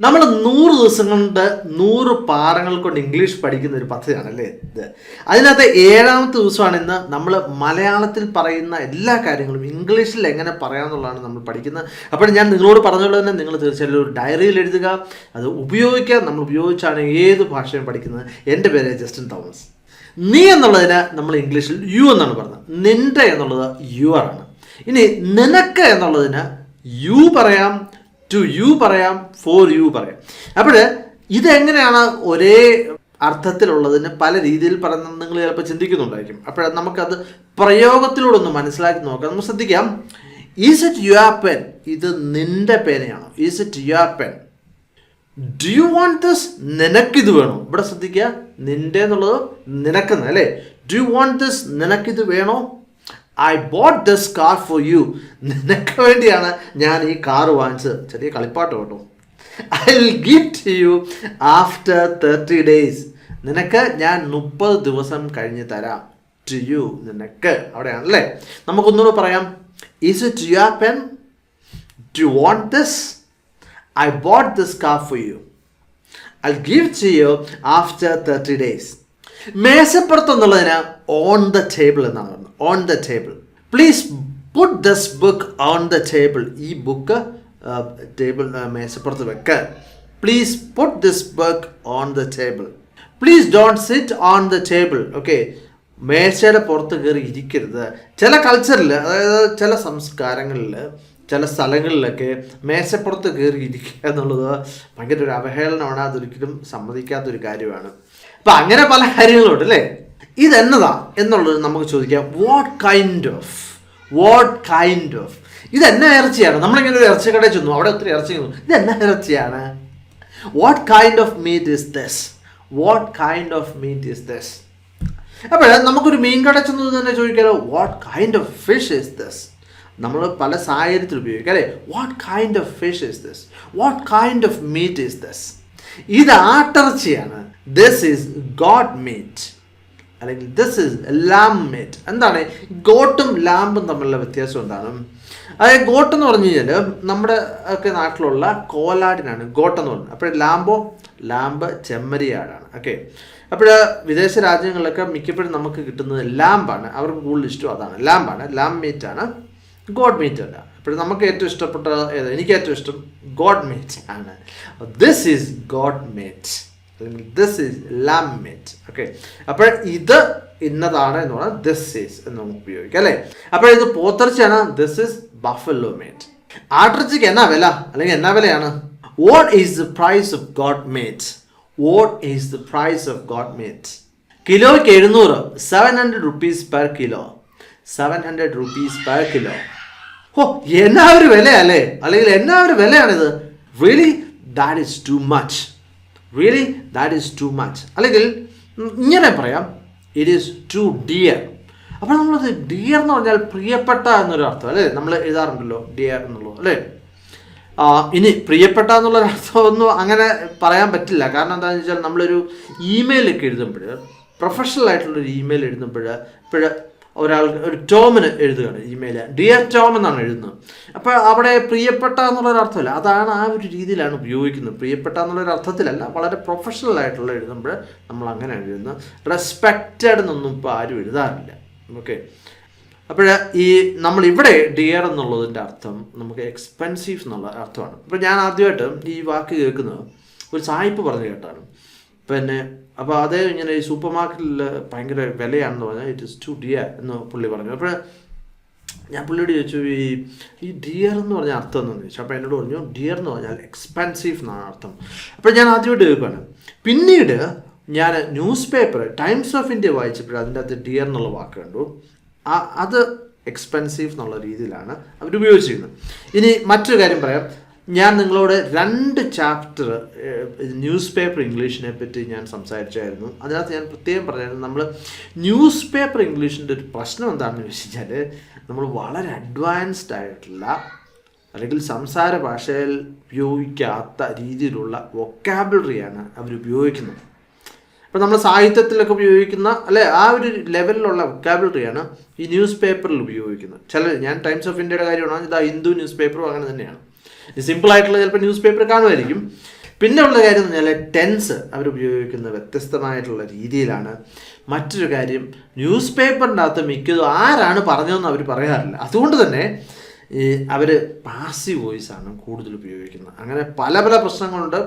നമ്മൾ 100 ദിവസം കൊണ്ട് 100 പാഠങ്ങൾ കൊണ്ട് ഇംഗ്ലീഷ് പഠിക്കുന്ന ഒരു പദ്ധതിയാണല്ലേ ഇത്. അതിനകത്ത് 7ാമത്തെ ദിവസമാണ് ഇന്ന്. നമ്മൾ മലയാളത്തിൽ പറയുന്ന എല്ലാ കാര്യങ്ങളും ഇംഗ്ലീഷിൽ എങ്ങനെ പറയാമെന്നുള്ളതാണ് നമ്മൾ പഠിക്കുന്നത്. അപ്പോൾ ഞാൻ നിങ്ങളോട് പറഞ്ഞുള്ളത് തന്നെ നിങ്ങൾ തീർച്ചയായിട്ടും ഒരു ഡയറിയിൽ എഴുതുക, അത് ഉപയോഗിക്കുക. നമ്മൾ ഉപയോഗിച്ചാണ് ഏത് ഭാഷയും പഠിക്കുന്നത്. എൻ്റെ പേര് ജസ്റ്റിൻ തോമസ്. നീ എന്നുള്ളതിന് നമ്മൾ ഇംഗ്ലീഷിൽ യു എന്നാണ് പറഞ്ഞത്. നിൻ്റെ എന്നുള്ളത് യുവർ ആണ്. ഇനി നിനക്ക് എന്നുള്ളതിന് യു പറയാം, ടു യു പറയാം, ഫോർ യു പറയാം. അപ്പോൾ ഇതെങ്ങനെയാണ് ഒരേ അർത്ഥത്തിലുള്ളതിന് പല രീതിയിൽ പറയുന്നത് നിങ്ങൾ ചിലപ്പോൾ ചിന്തിക്കുന്നുണ്ടായിരിക്കും. അപ്പോൾ നമുക്കത് പ്രയോഗത്തിലൂടെ ഒന്ന് മനസ്സിലാക്കി നോക്കാം. നമ്മൾ ശ്രദ്ധിക്കാം. Is it your pen? ഇത് നിൻ്റെ പേനയാണോ? Is it your pen? Do you want this? നിനക്കിത് വേണോ? ഇവിടെ ശ്രദ്ധിക്കുക, നിൻ്റെ എന്നുള്ളത് നിനക്കെന്ന് അല്ലേ. Do you want this? നിനക്കിത് വേണോ? I bought this car for you. നിനക്ക് വേണ്ടിയാണ് ഞാൻ ഈ കാർ വാങ്ങിച്ചത്. ചെറിയ കളിപ്പാട്ട് കേട്ടോ. I will give to you after 30 days. നിനക്ക് ഞാൻ 30 ദിവസം കഴിഞ്ഞ് തരാം. ടു യു, നിനക്ക്. അവിടെയാണല്ലേ. നമുക്കൊന്നുകൂടെ പറയാം. Is it your pen? Do you want this? I bought this car for you. I will give to you after 30 days. മേശപ്പുറത്ത് എന്നുള്ളതിന് ഓൺ ദ ടേബിൾ എന്നാണ് പറയുന്നത്. On the table. Please put this book on the table. ഈ book table മേശപ്പുറത്ത് വെക്ക്. Please put this book on the table. Please don't sit on the table. Okay, മേശയുടെ പുറത്ത് കയറി ഇരിക്കരുത്. ചില കൾച്ചറിൽ, അതായത് ചില സംസ്കാരങ്ങളിൽ, ചില സ്ഥലങ്ങളിലൊക്കെ മേശപ്പുറത്ത് കയറി ഇരിക്കുക എന്നുള്ളത് ഭയങ്കര ഒരു അവഹേളനമാണ്. അതൊരിക്കലും സമ്മതിക്കാത്തൊരു കാര്യമാണ്. അപ്പം അങ്ങനെ പല കാര്യങ്ങളുണ്ട് അല്ലേ. ഇതെന്നതാ എന്നുള്ളത് നമുക്ക് ചോദിക്കാം. വാട്ട് കൈൻഡ് ഓഫ് ഇതെന്നാ ഇറച്ചിയാണ്? നമ്മളിങ്ങനെ ഒരു ഇറച്ചിക്കടയിൽ ചെന്നു, അവിടെ ഒത്തിരി ഇറച്ചി ചെന്നു. ഇതെന്നാ ഇറച്ചിയാണ്? What kind of meat is this? What kind of meat is this? അപ്പോൾ നമുക്കൊരു മീൻ കട ചെന്നു തന്നെ ചോദിക്കാമല്ലോ, what kind of fish is this? നമ്മൾ പല സാഹചര്യത്തിൽ ഉപയോഗിക്കാം അല്ലേ. What kind of fish is this? What kind of meat is this? ഇത് ആട്ടിറച്ചിയാണ്. ദിസ് ഈസ് ഗോട്ട് മീറ്റ്, അല്ലെങ്കിൽ ദിസ് ഈസ് ലാം മീറ്റ്. എന്താണ് ഗോട്ടും ലാമ്പും തമ്മിലുള്ള വ്യത്യാസം എന്താണ്? അതായത് ഗോട്ട് എന്ന് പറഞ്ഞു കഴിഞ്ഞാൽ നമ്മുടെ ഒക്കെ നാട്ടിലുള്ള കോലാടിനാണ് ഗോട്ടെന്ന് പറയുന്നത്. അപ്പോൾ ലാമ്പ് ചെമ്മരിയാടാണ്. ഓക്കെ, അപ്പോൾ വിദേശ രാജ്യങ്ങളിലൊക്കെ മിക്കപ്പോഴും നമുക്ക് കിട്ടുന്നത് ലാമ്പാണ്. അവർക്ക് കൂടുതൽ ഇഷ്ടം അതാണ്. ലാമ്പാണ്, ലാം മീറ്റാണ്, ഗോഡ് മീറ്റ് അല്ല. അപ്പോൾ നമുക്ക് ഏറ്റവും ഇഷ്ടപ്പെട്ട എനിക്ക് ഏറ്റവും ഇഷ്ടം ഗോഡ് മീറ്റ് ആണ്. ദിസ് ഈസ് ഗോഡ് മീറ്റ്, അല്ലെങ്കിൽ this is lamb meat. Okay, അപ്പോൾ ഇത് ഇന്നതാണ് എന്ന് പറഞ്ഞാൽ ദിസ് ഈസ് എന്ന് നമുക്ക് ഉപയോഗിക്കാം അല്ലേ. അപ്പോൾ ഇത് പോത്തിറച്ചിയാണ്. This is buffalo meat. ആട്ടിറച്ചിക്ക് എന്നാ വില, അല്ലെങ്കിൽ എന്നാ വിലയാണ്? What is the price of goat meat? What is the price of goat meat? കിലോയ്ക്ക് 700, 700 rupees per kilo. 700 rupees per kilo. ഓ, എന്നാ ഒരു വിലയല്ലേ, അല്ലെങ്കിൽ എന്നാ ഒരു വിലയാണിത്. Really that is too much. Really that is too much. അല്ലെങ്കിൽ ഇങ്ങനെ പറയാം, ഇറ്റ് ഈസ് ടു ഡിയർ. അപ്പോൾ നമ്മളത് ഡിയർ എന്ന് പറഞ്ഞാൽ പ്രിയപ്പെട്ട എന്നൊരു അർത്ഥം അല്ലേ. നമ്മൾ എഴുതാറുണ്ടല്ലോ ഡിയർ എന്നുള്ളത് അല്ലേ. ഇനി പ്രിയപ്പെട്ട എന്നുള്ളൊരർത്ഥമൊന്നും അങ്ങനെ പറയാൻ പറ്റില്ല. കാരണം എന്താണെന്ന് വെച്ചാൽ നമ്മളൊരു ഇമെയിലൊക്കെ എഴുതുമ്പോൾ, പ്രൊഫഷണൽ ആയിട്ടുള്ളൊരു ഇമെയിൽ എഴുതുമ്പോൾ, ഒരാൾ ഒരു ടോമിന് എഴുതുകയാണ് ഇമെയിൽ, ഡിയർ ടോം എന്നാണ് എഴുതുന്നത്. അപ്പോൾ അവിടെ പ്രിയപ്പെട്ട എന്നുള്ളൊരർത്ഥമില്ല. അതാണ് ആ ഒരു രീതിയിലാണ് ഉപയോഗിക്കുന്നത്. പ്രിയപ്പെട്ട എന്നുള്ളൊരു അർത്ഥത്തിലല്ല, വളരെ പ്രൊഫഷണൽ ആയിട്ടുള്ള എഴുതുമ്പോൾ നമ്മൾ അങ്ങനെ എഴുതുന്നത്. റെസ്പെക്റ്റഡ് എന്നൊന്നും ഇപ്പോൾ ആരും എഴുതാറില്ല. ഓക്കെ, അപ്പോൾ ഈ നമ്മളിവിടെ ഡിയർ എന്നുള്ളതിൻ്റെ അർത്ഥം നമുക്ക് എക്സ്പെൻസീവ് എന്നുള്ള അർത്ഥമാണ്. അപ്പോൾ ഞാൻ ആദ്യമായിട്ട് ഈ വാക്ക് കേൾക്കുന്നത് ഒരു സായിപ്പ് പറഞ്ഞു കേട്ടാണ്. പിന്നെ അപ്പോൾ അതേ ഇങ്ങനെ ഈ സൂപ്പർ മാർക്കറ്റിൽ ഭയങ്കര വിലയാണെന്ന് പറഞ്ഞാൽ ഇറ്റ് ഇസ് ടു ഡിയർ എന്ന് പുള്ളി പറഞ്ഞു. അപ്പോൾ ഞാൻ പുള്ളിയോട് ചോദിച്ചു, ഈ ഡിയർ എന്ന് പറഞ്ഞ അർത്ഥം എന്താണെന്ന് ചോദിച്ചു. അപ്പോൾ എന്നോട് പറഞ്ഞു ഡിയർ എന്ന് പറഞ്ഞാൽ എക്സ്പെൻസീവ് എന്നാണ് അർത്ഥം. അപ്പോൾ ഞാൻ ആദ്യമായിട്ട് കേൾക്കുകയാണ്. പിന്നീട് ഞാൻ news paper times of India വായിച്ചപ്പോൾ അതിൻ്റെ അകത്ത് ഡിയർ എന്നുള്ള വാക്ക് കണ്ടു. അത് എക്സ്പെൻസീവ് എന്നുള്ള രീതിയിലാണ് അവർ ഉപയോഗിച്ചിരുന്നത്. ഇനി മറ്റൊരു കാര്യം പറയാം. ഞാൻ നിങ്ങളോട് 2 ചാപ്റ്റർ ന്യൂസ് പേപ്പർ ഇംഗ്ലീഷിനെ പറ്റി ഞാൻ സംസാരിച്ചായിരുന്നു. അതിനകത്ത് ഞാൻ പ്രത്യേകം പറഞ്ഞായിരുന്നു, നമ്മൾ ന്യൂസ് പേപ്പർ ഇംഗ്ലീഷിൻ്റെ ഒരു പ്രശ്നം എന്താണെന്ന് ചോദിച്ചു കഴിഞ്ഞാൽ, നമ്മൾ വളരെ അഡ്വാൻസ്ഡ് ആയിട്ടുള്ള അല്ലെങ്കിൽ സംസാര ഭാഷയിൽ ഉപയോഗിക്കാത്ത രീതിയിലുള്ള വൊക്കാബുലറിയാണ് അവർ ഉപയോഗിക്കുന്നത്. അപ്പോൾ നമ്മൾ സാഹിത്യത്തിലൊക്കെ ഉപയോഗിക്കുന്ന അല്ലെ ആ ഒരു ലെവലിലുള്ള വൊക്കാബുലറിയാണ് ഈ ന്യൂസ് പേപ്പറിൽ ഉപയോഗിക്കുന്നത്. ഞാൻ ടൈംസ് ഓഫ് ഇന്ത്യയുടെ കാര്യമാണ്, ഇതാ ഹിന്ദു ന്യൂസ് പേപ്പറും അങ്ങനെ തന്നെയാണ്. സിമ്പിളായിട്ടുള്ള ചിലപ്പോൾ ന്യൂസ് പേപ്പർ കാണുമായിരിക്കും. പിന്നെ ഉള്ള കാര്യം എന്ന് പറഞ്ഞാൽ ടെൻസ് അവരുപയോഗിക്കുന്ന വ്യത്യസ്തമായിട്ടുള്ള രീതിയിലാണ്. മറ്റൊരു കാര്യം, ന്യൂസ് പേപ്പറിൻ്റെ അകത്ത് മിക്കതും ആരാണ് പറഞ്ഞതെന്ന് അവർ പറയാറില്ല. അതുകൊണ്ട് തന്നെ അവർ പാസീവ് വോയിസാണ് കൂടുതൽ ഉപയോഗിക്കുന്നത്. അങ്ങനെ പല പല പ്രശ്നങ്ങളുണ്ട്.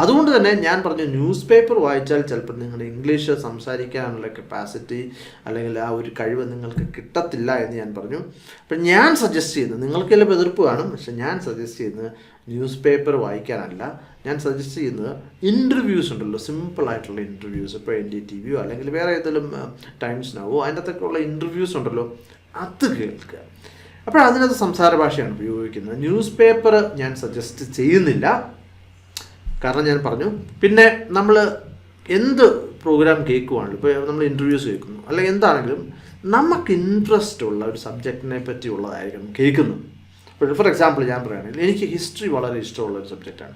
അതുകൊണ്ട് തന്നെ ഞാൻ പറഞ്ഞു, ന്യൂസ് പേപ്പർ വായിച്ചാൽ ചിലപ്പോൾ നിങ്ങളുടെ ഇംഗ്ലീഷ് സംസാരിക്കാനുള്ള കപ്പാസിറ്റി അല്ലെങ്കിൽ ആ ഒരു കഴിവ് നിങ്ങൾക്ക് കിട്ടത്തില്ല എന്ന് ഞാൻ പറഞ്ഞു. അപ്പം ഞാൻ സജസ്റ്റ് ചെയ്യുന്നത്, നിങ്ങൾക്ക് ചിലപ്പോൾ എതിർപ്പ് കാണും, പക്ഷെ ഞാൻ സജസ്റ്റ് ചെയ്യുന്നത് ന്യൂസ് പേപ്പർ വായിക്കാനല്ല. ഞാൻ സജസ്റ്റ് ചെയ്യുന്നത് ഇൻ്റർവ്യൂസ് ഉണ്ടല്ലോ, സിമ്പിളായിട്ടുള്ള ഇൻ്റർവ്യൂസ്, ഇപ്പോൾ NDTV അല്ലെങ്കിൽ വേറെ ഏതെങ്കിലും ടൈംസ് നൗവോ അതിൻ്റെ അകത്തൊക്കെ ഉള്ള ഇൻ്റർവ്യൂസ് ഉണ്ടല്ലോ, അത് കേൾക്കുക. അപ്പോൾ അതിനകത്ത് സംസാര ഭാഷയാണ് ഉപയോഗിക്കുന്നത്. ന്യൂസ് പേപ്പർ ഞാൻ സജസ്റ്റ് ചെയ്യുന്നില്ല, കാരണം ഞാൻ പറഞ്ഞു. പിന്നെ നമ്മൾ എന്ത് പ്രോഗ്രാം കേൾക്കുവാണല്ലോ, ഇപ്പോൾ നമ്മൾ ഇൻ്റർവ്യൂസ് കേൾക്കുന്നു അല്ലെങ്കിൽ എന്താണെങ്കിലും നമുക്ക് ഇൻട്രസ്റ്റ് ഉള്ള ഒരു സബ്ജക്റ്റിനെ പറ്റിയുള്ളതായിരിക്കണം കേൾക്കുന്നത്. ഫോർ എക്സാമ്പിൾ ഞാൻ പറയുകയാണെങ്കിൽ എനിക്ക് ഹിസ്റ്ററി വളരെ ഇഷ്ടമുള്ള ഒരു സബ്ജക്റ്റാണ്.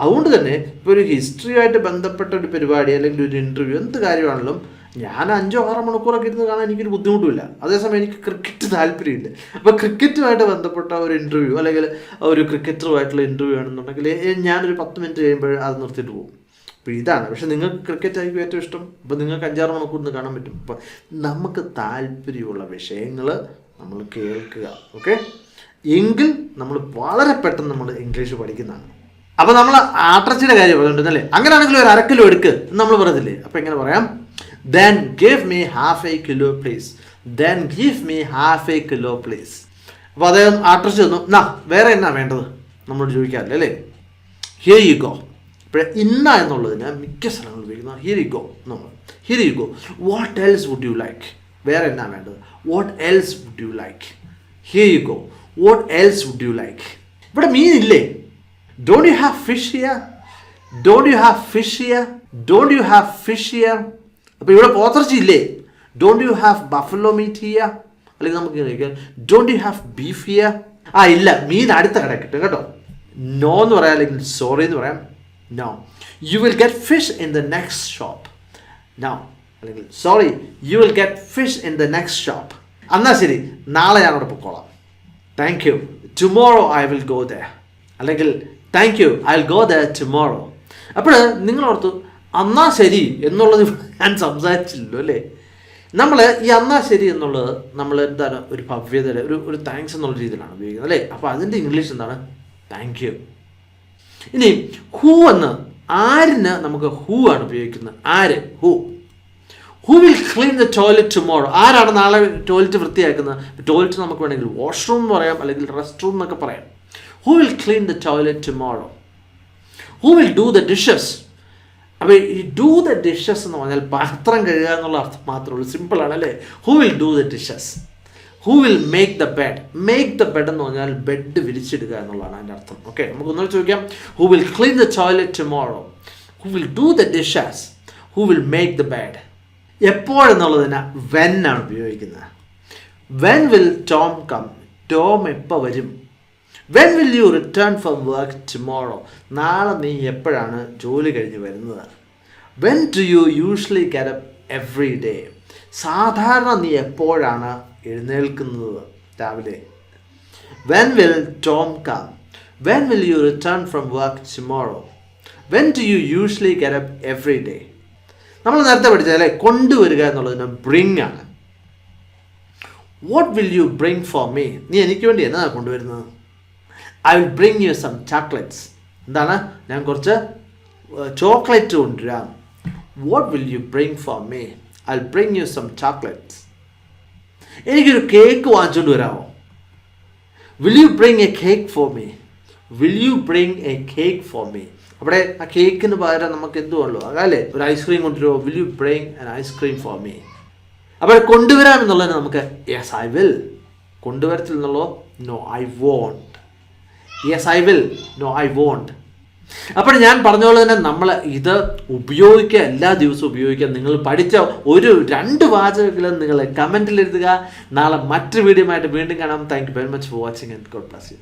അതുകൊണ്ട് തന്നെ ഇപ്പോൾ ഒരു ഹിസ്റ്ററിയുമായിട്ട് ബന്ധപ്പെട്ട ഒരു പരിപാടി അല്ലെങ്കിൽ ഒരു ഇൻ്റർവ്യൂ എന്ത് കാര്യമാണെങ്കിലും ഞാൻ 5-6 മണിക്കൂറൊക്കെ ഇരുന്ന് കാണാൻ എനിക്കൊരു ബുദ്ധിമുട്ടുമില്ല. അതേസമയം എനിക്ക് ക്രിക്കറ്റ് താല്പര്യമില്ല. അപ്പോൾ ക്രിക്കറ്റുമായിട്ട് ബന്ധപ്പെട്ട ഒരു ഇൻ്റർവ്യൂ അല്ലെങ്കിൽ ഒരു ക്രിക്കറ്ററുമായിട്ടുള്ള ഇൻ്റർവ്യൂ ആണെന്നുണ്ടെങ്കിൽ ഞാനൊരു 10 മിനിറ്റ് കഴിയുമ്പോൾ അത് നിർത്തിയിട്ട് പോകും. അപ്പോൾ ഇതാണ്. പക്ഷേ നിങ്ങൾക്ക് ക്രിക്കറ്റ് ആയിരിക്കും ഏറ്റവും ഇഷ്ടം, അപ്പോൾ നിങ്ങൾക്ക് 5-6 മണിക്കൂർ നിന്ന് കാണാൻ പറ്റും. അപ്പോൾ നമുക്ക് താല്പര്യമുള്ള വിഷയങ്ങൾ നമ്മൾ കേൾക്കുക, ഓക്കെ, എങ്കിൽ നമ്മൾ വളരെ പെട്ടെന്ന് നമ്മൾ ഇംഗ്ലീഷ് പഠിക്കുന്നതാണ്. അപ്പോൾ നമ്മൾ ആട്രച്ചിയുടെ കാര്യം പറഞ്ഞിട്ടുണ്ടല്ലേ, അങ്ങനെയാണെങ്കിൽ ഒരു 1/2 കിലോ എടുക്ക് എന്ന് നമ്മൾ പറയത്തില്ലേ. അപ്പോൾ എങ്ങനെ പറയാം? Then give me half a kilo please. Then give me half a kilo please. അപ്പോൾ അദ്ദേഹം ആട്രച്ച് തന്നു, എന്നാ വേറെ എന്നാ വേണ്ടത് നമ്മളോട് ചോദിക്കാറില്ല അല്ലേ. Here you go. ഇപ്പോൾ ഇന്ന എന്നുള്ളതിന് മിക്ക സ്ഥലങ്ങളിൽ ഉപയോഗിക്കുന്ന ഹിയർ യു ഗോ നമ്മൾ. Here you go. What else would you like? വേറെ എന്നാ വേണ്ടത്? What else would you like? Here you go. What else would you like? ഇവിടെ മീൻ ഇല്ലേ? Don't you have fish here? Don't you have fish here? Don't you have fish here? അപ്പോൾ ഇവിടെ പോത്തിറച്ചി ഇല്ലേ? Don't you have buffalo meat here? അല്ലെങ്കിൽ നമുക്ക് ചോദിക്കാം, don't you have beef here? ഇല്ല, മീൻ അടുത്ത കട കിട്ടും കേട്ടോ. നോ എന്ന് പറയാം, അല്ലെങ്കിൽ സോറി എന്ന് പറയാം. No. You will get fish in the next shop. No, അല്ലെങ്കിൽ sorry, you will get fish in the next shop. എന്നാൽ ശരി, നാളെ ഞാൻ അവിടെ പൊക്കോളാം. Thank you, tomorrow I will go there. അല്ലെങ്കിൽ thank you, I will go there tomorrow. അപ്പോൾ നിങ്ങളോർത്ത് എന്നാ ശരി എന്നുള്ളത് ഞാൻ സംസാരിച്ചില്ലല്ലോ അല്ലേ. നമ്മൾ ഈ എന്നാ ശരി എന്നുള്ളത് നമ്മൾ എന്താണ് ഒരു ഭവ്യതയുടെ ഒരു താങ്ക്സ് എന്നുള്ള രീതിയിലാണ് ഉപയോഗിക്കുന്നത് അല്ലേ. അപ്പോൾ അതിൻ്റെ ഇംഗ്ലീഷ് എന്താണ്? Thank you. ഇനി ഹൂ എന്ന്, ആരിന് നമുക്ക് ഹൂ ആണ് ഉപയോഗിക്കുന്നത്. ആര്? Who. Who will clean the toilet tomorrow? ആരാണ് നാളെ ടോയ്ലറ്റ് വൃത്തിയാക്കുന്നത്? ടോയ്ലറ്റ് നമുക്ക് വേണമെങ്കിൽ വാഷ്റൂം എന്ന് പറയാം, അല്ലെങ്കിൽ റെസ്റ്റ് റൂം എന്നൊക്കെ പറയാം. Who will clean the toilet tomorrow? Who will do the dishes? അപ്പോൾ ഈ ഡു ദ ഡിഷസ് എന്ന് പറഞ്ഞാൽ പാത്രം കഴുകുക എന്നുള്ള അർത്ഥം മാത്രമേ ഉള്ളൂ. സിമ്പിളാണ് അല്ലേ. Who will do the dishes? Who will make the bed? Make the bed എന്ന് പറഞ്ഞാൽ ബെഡ് വിരിച്ചിടുക എന്നുള്ളതാണ് അതിൻ്റെ അർത്ഥം. ഓക്കെ, നമുക്ക് ഒന്നുകൂടി ചോദിക്കാം. Who will clean the toilet tomorrow? Who will do the dishes? Who will make the bed? എപ്പോഴെന്നുള്ളതിന് when ആണ് ഉപയോഗിക്കുന്നത്. When will Tom come? Tom എപ്പോൾ വരും? When will you return from work tomorrow? നാളെ നീ എപ്പോഴാണ് ജോലി കഴിഞ്ഞ് വരുന്നത്? When do you usually get up every day? സാധാരണ നീ എപ്പോഴാണ് എഴുന്നേൽക്കുന്നത് രാവിലെ? When will Tom come? When will you return from work tomorrow? When do you usually get up every day? നമ്മൾ നേരത്തെ പഠിച്ചതല്ലേ, കൊണ്ടുവരിക എന്നുള്ളതിന് ബ്രിങ് ആണ്. What will you bring for me? നീ എനിക്ക് വേണ്ടി എന്നാ കൊണ്ടുവരുന്നത്? I will bring you some chocolates. എന്താണ്? ഞാൻ കുറച്ച് ചോക്ലേറ്റ് കൊണ്ടുവരാം. What will you bring for me? I will bring you some chocolates. എനിക്കൊരു കേക്ക് വാങ്ങിച്ചുകൊണ്ട് വരാമോ? Will you bring a cake for me? Will you bring a cake for me? അവിടെ ആ കേക്കിന് പകരം നമുക്ക് എന്തുവാണല്ലോ അതല്ലേ, ഒരു ഐസ്ക്രീം കൊണ്ടുവരുമോ? Will you bring an ice cream for me? അപ്പോൾ കൊണ്ടുവരാം എന്നുള്ളതിന് നമുക്ക് യെസ് ഐ വിൽ. കൊണ്ടുവരത്തിൽ എന്നുള്ളതോ no I won't. Yes I will, no I won't. അപ്പോൾ ഞാൻ പറഞ്ഞ പോലെ തന്നെ നമ്മൾ ഇത് ഉപയോഗിക്കുക, എല്ലാ ദിവസവും ഉപയോഗിക്കുക. നിങ്ങൾ പഠിച്ച ഒരു 2 വാചകങ്ങളും നിങ്ങൾ കമൻറ്റിൽ എഴുതുക. നാളെ മറ്റൊരു വീഡിയോ ആയിട്ട് വീണ്ടും കാണാം. Thank you very much for watching and God bless you.